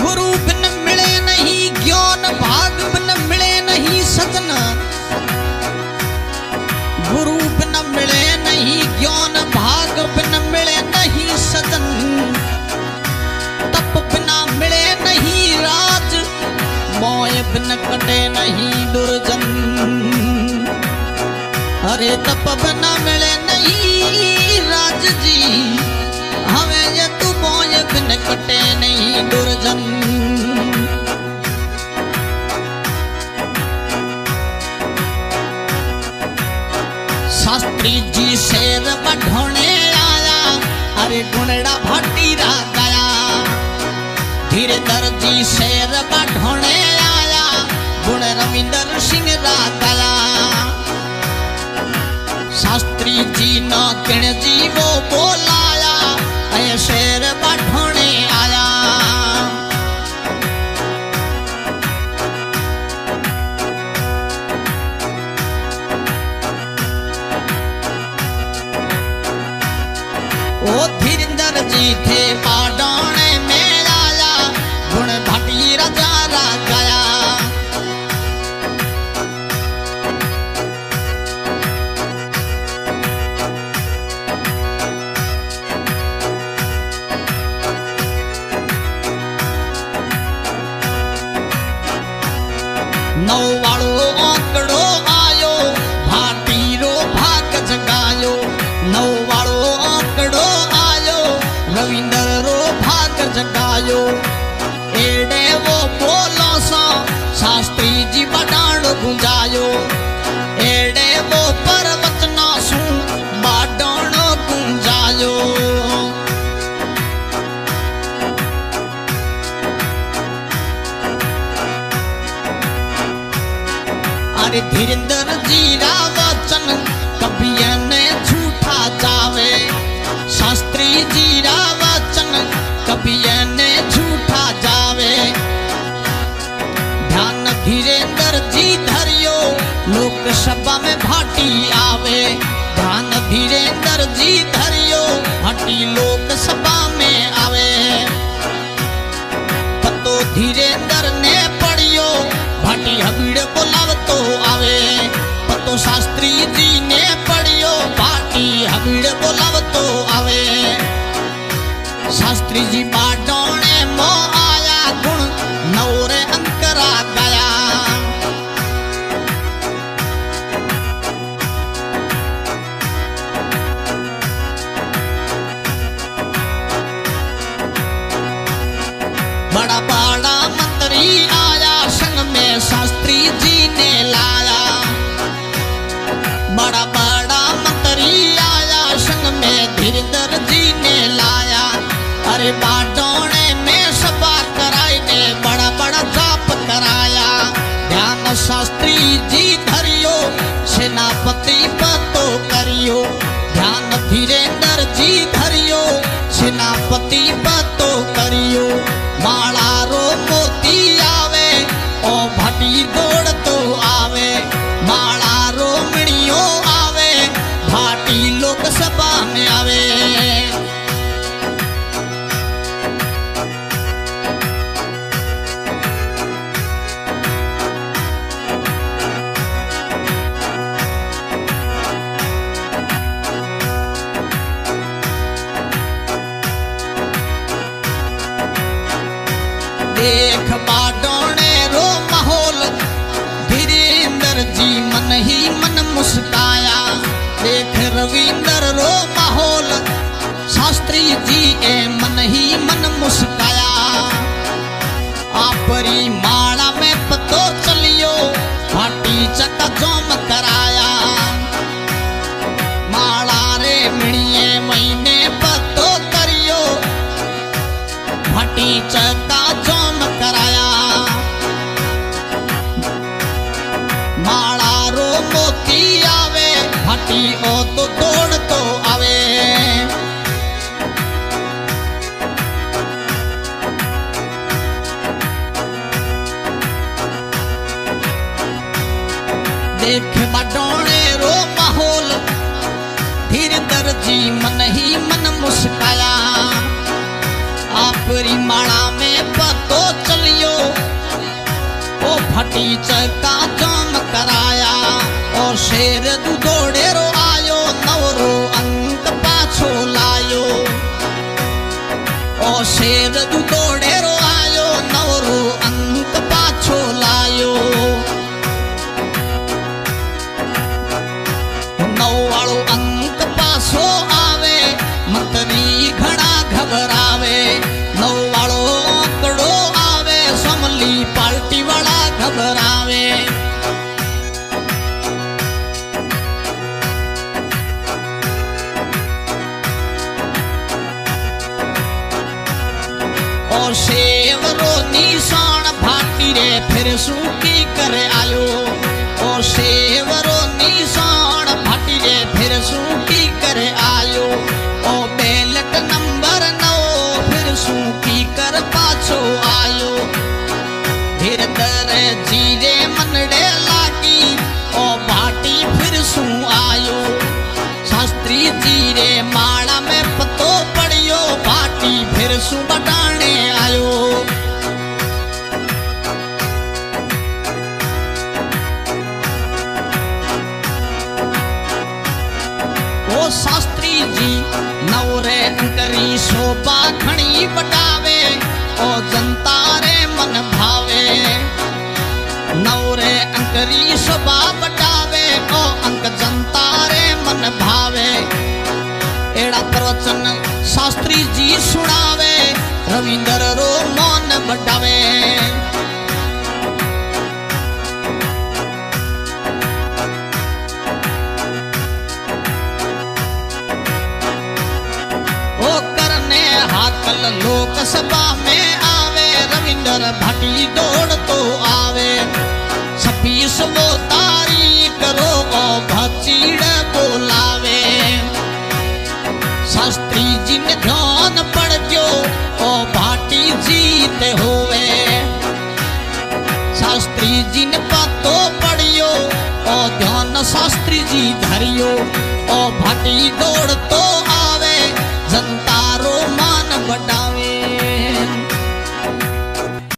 गुरु बिन मिले नहीं ज्ञान, भाग बिन मिले नहीं सजन। गुरु बिन मिले नहीं ज्ञान, भाग बिन मिले नहीं सजन। तप बिना मिले नहीं राज, मोय बिन कटे नहीं दुर्जन। अरे तप बिना मिले नहीं राज जी, हमें ये तू मोय बिन कटे नहीं दुर्जन। शास्त्री जी शेर बढ़ोने आया, अरे गुणड़ा भाटीरा गया। धीरेधर जी शेर बढ़ोने आया, गुण रविंदर सिंह रा गया। शास्त्री जी न किण जी वो बोलाया, अय शेर बढ़ोने आया। ओ धीरेंद्र जी थे बाडाने में आया, गुण भाटी राजा रा गया। नौ वालो आंकड़ो आयो, भाटी रो भाग जगायो। नौ वालो आंकड़ो आयो, रविंदर रो भाग जगायो। एडे वो बोलो सा शास्त्री जी बडाण गुंजायो। एडे वो परवचना सु बाडाण गुंजायो। अरे धीरेंद्र जी रा वचन कभी ने झूठा जावे। शास्त्री जी रा वचन कभी ने झूठा जावे। ध्यान धीरेंद्र जी धरियो, लोकसभा में भाटी आवे। ध्यान धीरेंद्र जी धरियो, भाटी लोकसभा में आवे। पतो धीरेंद्र ने पढ़ियो, भाटी हबीड़ बोलाव तो आवे। पतो शास्त्री जी ने पढ़ियो, भाटी हबीड़ बोलाव तो आवे। शास्त्री जी बाडोने मो आया, गुण नौरे अंकरा गया। बड़ा बड़ा मंत्री आया, संग में शास्त्री जी ने लाया। बड़ा बड़ा मंत्री आया, संग में धीरेंद्र जी ने लाया। अरे बाडोने में सभा कराई ने बड़ा बड़ा जाप कराया। ध्यान शास्त्री जी धरियो, सेनापति पतो करियो। ध्यान धीरेंद्र जी धरियो, सेनापति पतो करियो। माला रो मोती आवे, ओ भाटी दौड़ तो आवे। माला रो मिणियो आवे, भाटी लोकसभा में आवे। देख बाडोने रो माहौल, धीरेंद्र जी मन ही मन मुस्काया। देख रविंदर रो माहौल, शास्त्री जी ए मन ही मन मुस्काया। आपरी माला में पतो चलियो, भाटी चका जोम कराया। माला रे मिणिये महीने पतो करियो, भाटी चका जोम कराया। माला रो मोती आवे, भाटी ओ तो दौड़ तो आवे। देख बडोणे रो माहौल धीरधर जी मन ही मन मुस्काया। आपरी माला में पतो चलियो ओ फटी चका जाम कराया। और शेर दौड़े रो आयो नवरो अंक पाछो लायो। ओ शेर दौड़े रो आयो नवरो अंक पाछो लायो। नौ वालो अंक पाछो आवे मंत्री घड़ा घबरावे। नौ वालो आंकड़ो आवे समली पार्टी वाला घबरावे। और शेवरो निशान भाटी रे फिर सूकी करे आयो। और शेवरो निशान भाटी रे फिर सूकी करे आयो। ओ बैलेट नंबर 9 फिर सूकी कर पाछो आयो। धीरधर जीरे मनडे लागी ओ भाटी फिर सू आयो। शास्त्री जी रे माला में पतो पड़ियो भाटी फिर सू बटाने आयो। ओ शास्त्री जी नवरे अंकरी शोभा खणी बटावे। ओ जनता रे मन भावे नवरे अंकरी शोभा बटावे। ओ अंक जनता रे मन भावे। एड़ा प्रवचन शास्त्री जी सुनावे रविंद्र रो मौन बटावे। ओ करने हाकल लोकसभा में आवे रविंद्र भाटी दौड़ तो आवे। 26 तारीख रो ओ भचीड़ बोलावे। शास्त्री जी ने ध्यान पड़ जो ओ भाटी जीत होवे। शास्त्री जी ने पतो पड़ियो ओ ध्यान शास्त्री जी धरियो। ओ भाटी दौड़ तो आवे जनता रो मान बढ़ावे।